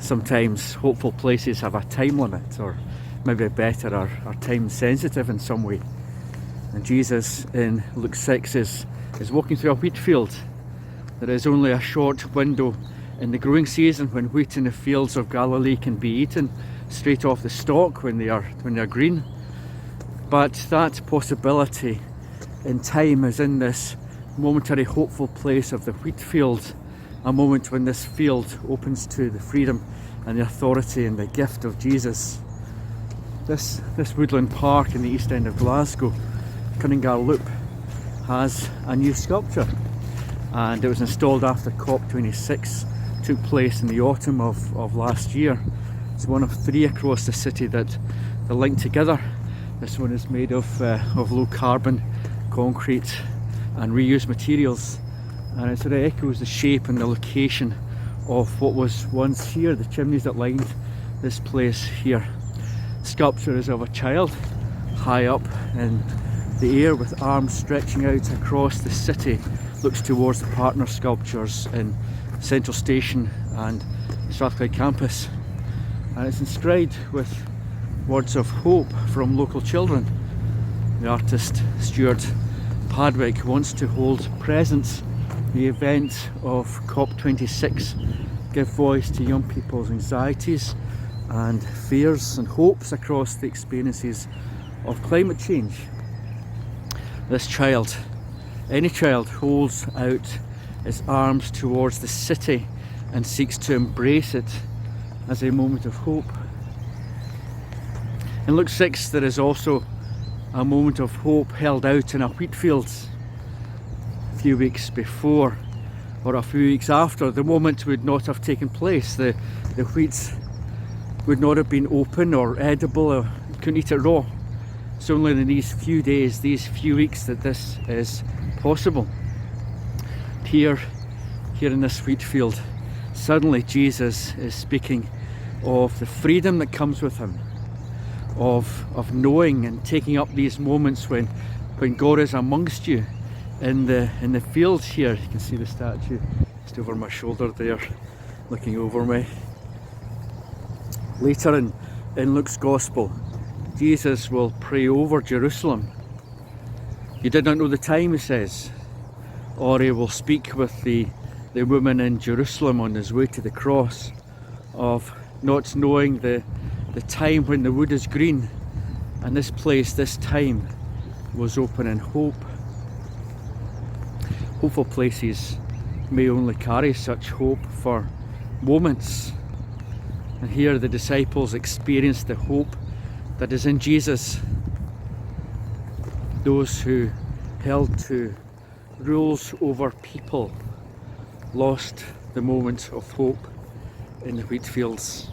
Sometimes hopeful places have a time limit, or maybe better, are time sensitive in some way. And Jesus in Luke 6 is walking through a wheat field. There is only a short window in the growing season when wheat in the fields of Galilee can be eaten straight off the stalk when they're green. But that possibility in time is in this momentary hopeful place of the wheat field, a moment when this field opens to the freedom and the authority and the gift of Jesus. This woodland park in the east end of Glasgow, Cunningar Loop, has a new sculpture, and it was installed after COP26 took place in the autumn of last year. It's one of 3 across the city that are linked together. This one is made of low carbon concrete and reused materials, and it sort of echoes the shape and the location of what was once here, the chimneys that lined this place here. The sculpture is of a child high up in the air with arms stretching out across the city, looks towards the partner sculptures in Central Station and Strathclyde campus, and it's inscribed with words of hope from local children. The artist Stuart Padwick wants to hold presence the event of COP26, give voice to young people's anxieties and fears and hopes across the experiences of climate change. This child, any child, holds out its arms towards the city and seeks to embrace it as a moment of hope. In Luke 6 there is also a moment of hope held out in a wheat field. A few weeks before, or a few weeks after, the moment would not have taken place. The wheat would not have been open or edible, or you couldn't eat it raw. It's only in these few days, these few weeks, that this is possible. Here in this wheat field, suddenly Jesus is speaking of the freedom that comes with him, of knowing and taking up these moments when God is amongst you in the field here. You can see the statue just over my shoulder there, looking over me. Later in Luke's Gospel, Jesus will pray over Jerusalem. You did not know the time, he says. Or he will speak with the woman in Jerusalem on his way to the cross, of not knowing the time when the wood is green, and this place, this time, was open in hope. Hopeful places may only carry such hope for moments, and here the disciples experienced the hope that is in Jesus. Those who held to rules over people lost the moment of hope in the wheat fields.